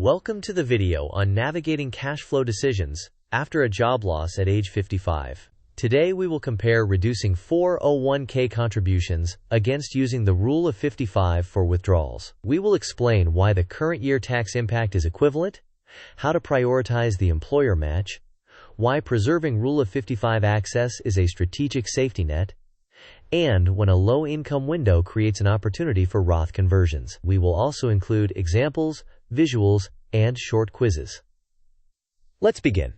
Welcome to the video on navigating cash flow decisions after a job loss at age 55. Today we will compare reducing 401k contributions against using the Rule of 55 for withdrawals. We will explain why the current year tax impact is equivalent, how to prioritize the employer match, why preserving Rule of 55 access is a strategic safety net, and when a low-income window creates an opportunity for Roth conversions. We will also include examples, visuals, and short quizzes. Let's begin.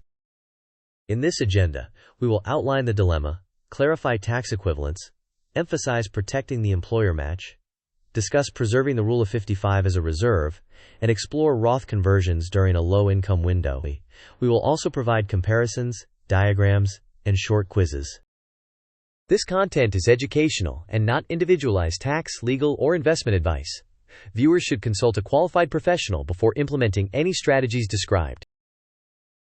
In this agenda, we will outline the dilemma, clarify tax equivalence, emphasize protecting the employer match, discuss preserving the Rule of 55 as a reserve, and explore Roth conversions during a low-income window. We will also provide comparisons, diagrams, and short quizzes. This content is educational and not individualized tax, legal, or investment advice. Viewers should consult a qualified professional before implementing any strategies described.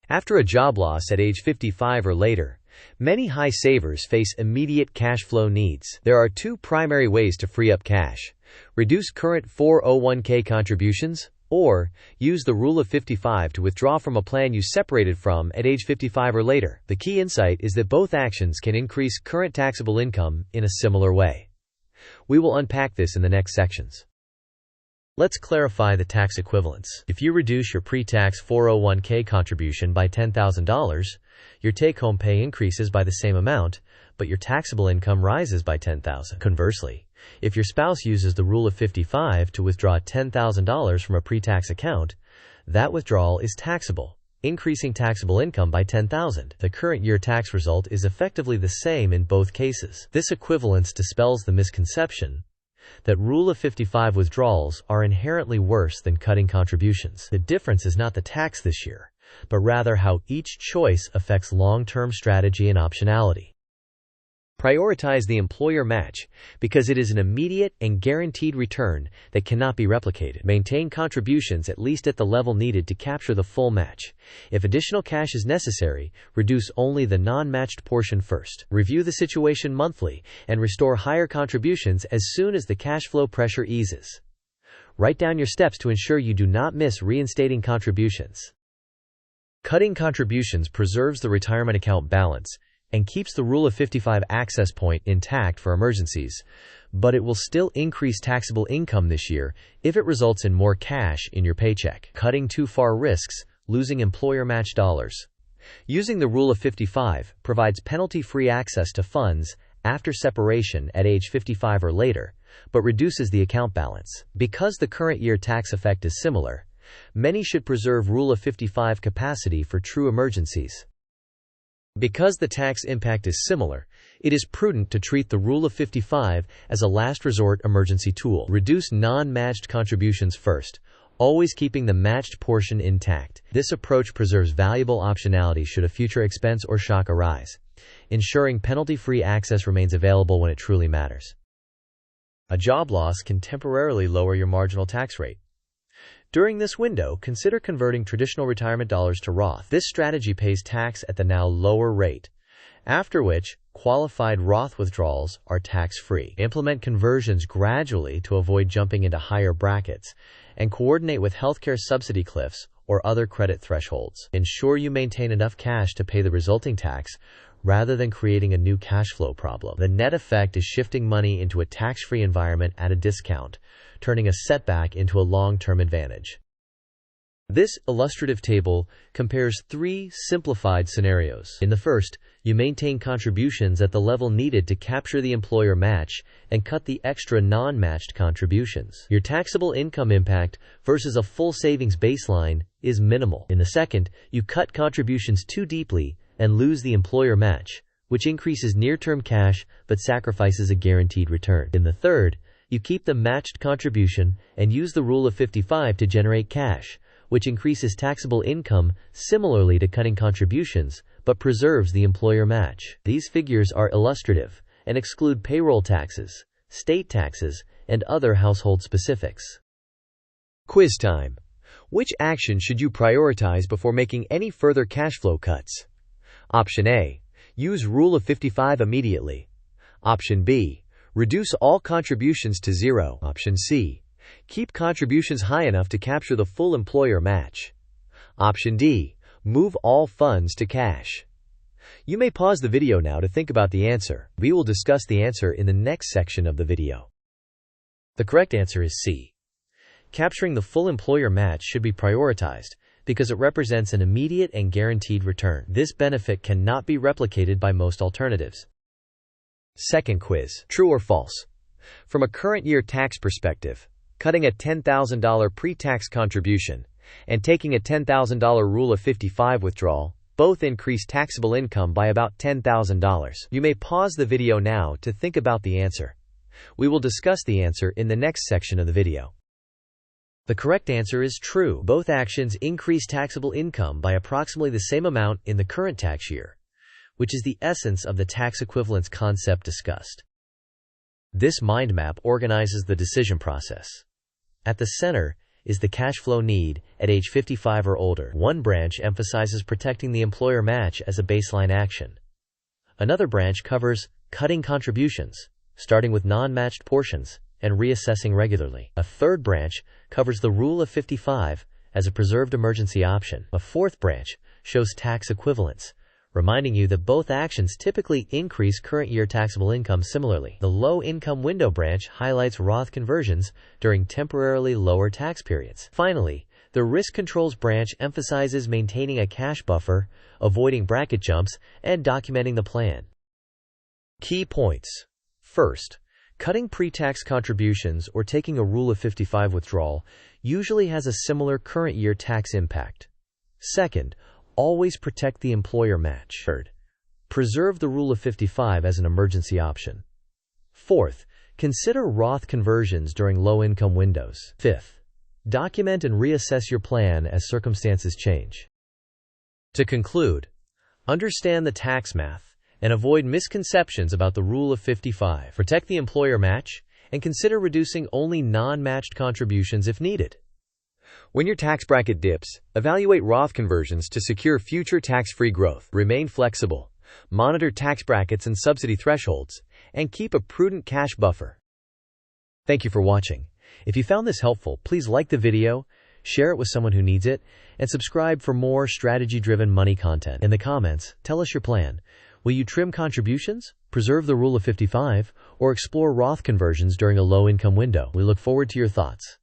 After a job loss at age 55 or later, many high savers face immediate cash flow needs. There are two primary ways to free up cash: reduce current 401k contributions, or use the Rule of 55 to withdraw from a plan you separated from at age 55 or later. The key insight is that both actions can increase current taxable income in a similar way. We will unpack this in the next sections. Let's clarify the tax equivalence. If you reduce your pre-tax 401k contribution by $10,000, your take-home pay increases by the same amount, but your taxable income rises by $10,000. Conversely, if your spouse uses the Rule of 55 to withdraw $10,000 from a pre-tax account, that withdrawal is taxable, increasing taxable income by $10,000. The current year tax result is effectively the same in both cases. This equivalence dispels the misconception that Rule of 55 withdrawals are inherently worse than cutting contributions. The difference is not the tax this year, but rather how each choice affects long-term strategy and optionality. Prioritize the employer match because it is an immediate and guaranteed return that cannot be replicated. Maintain contributions at least at the level needed to capture the full match. If additional cash is necessary, reduce only the non-matched portion first. Review the situation monthly and restore higher contributions as soon as the cash flow pressure eases. Write down your steps to ensure you do not miss reinstating contributions. Cutting contributions preserves the retirement account balance and keeps the Rule of 55 access point intact for emergencies, but it will still increase taxable income this year if it results in more cash in your paycheck. Cutting too far risks losing employer match dollars. Using the Rule of 55 provides penalty-free access to funds after separation at age 55 or later, but reduces the account balance. Because the current year tax effect is similar, many should preserve Rule of 55 capacity for true emergencies. Because the tax impact is similar, it is prudent to treat the Rule of 55 as a last resort emergency tool. Reduce non-matched contributions first, always keeping the matched portion intact. This approach preserves valuable optionality should a future expense or shock arise, ensuring penalty-free access remains available when it truly matters. A job loss can temporarily lower your marginal tax rate. During this window, consider converting traditional retirement dollars to Roth. This strategy pays tax at the now lower rate, after which qualified Roth withdrawals are tax-free. Implement conversions gradually to avoid jumping into higher brackets, and coordinate with healthcare subsidy cliffs or other credit thresholds. Ensure you maintain enough cash to pay the resulting tax, rather than creating a new cash flow problem. The net effect is shifting money into a tax-free environment at a discount, turning a setback into a long-term advantage. This illustrative table compares three simplified scenarios. In the first, you maintain contributions at the level needed to capture the employer match and cut the extra non-matched contributions. Your taxable income impact versus a full savings baseline is minimal. In the second, you cut contributions too deeply and lose the employer match, which increases near-term cash but sacrifices a guaranteed return. In the third, you keep the matched contribution and use the Rule of 55 to generate cash, which increases taxable income similarly to cutting contributions, but preserves the employer match. These figures are illustrative and exclude payroll taxes, state taxes, and other household specifics. Quiz time. Which action should you prioritize before making any further cash flow cuts? Option A. Use Rule of 55 immediately. Option B. Reduce all contributions to zero. Option C. Keep contributions high enough to capture the full employer match. Option D. Move all funds to cash. You may pause the video now to think about the answer. We will discuss the answer in the next section of the video. The correct answer is C. Capturing the full employer match should be prioritized because it represents an immediate and guaranteed return. This benefit cannot be replicated by most alternatives. Second quiz. True or false? From a current year tax perspective, cutting a $10,000 pre-tax contribution and taking a $10,000 Rule of 55 withdrawal both increase taxable income by about $10,000. You may pause the video now to think about the answer. We will discuss the answer in the next section of the video. The correct answer is true. Both actions increase taxable income by approximately the same amount in the current tax year, which is the essence of the tax equivalence concept discussed. This mind map organizes the decision process. At the center is the cash flow need at age 55 or older. One branch emphasizes protecting the employer match as a baseline action. Another branch covers cutting contributions, starting with non-matched portions and reassessing regularly. A third branch covers the Rule of 55 as a preserved emergency option. A fourth branch shows tax equivalence, reminding you that both actions typically increase current year taxable income similarly. The low income window branch highlights Roth conversions during temporarily lower tax periods. Finally, the risk controls branch emphasizes maintaining a cash buffer, avoiding bracket jumps, and documenting the plan. Key points. First, cutting pre-tax contributions or taking a Rule of 55 withdrawal usually has a similar current year tax impact. Second, always protect the employer match. Third, preserve the Rule of 55 as an emergency option. Fourth, consider Roth conversions during low-income windows. Fifth, document and reassess your plan as circumstances change. To conclude, understand the tax math and avoid misconceptions about the Rule of 55. Protect the employer match and consider reducing only non-matched contributions if needed. When your tax bracket dips, evaluate Roth conversions to secure future tax-free growth. Remain flexible, monitor tax brackets and subsidy thresholds, and keep a prudent cash buffer. Thank you for watching. If you found this helpful, please like the video, share it with someone who needs it, and subscribe for more strategy-driven money content. In the comments, tell us your plan. Will you trim contributions, preserve the Rule of 55, or explore Roth conversions during a low-income window? We look forward to your thoughts.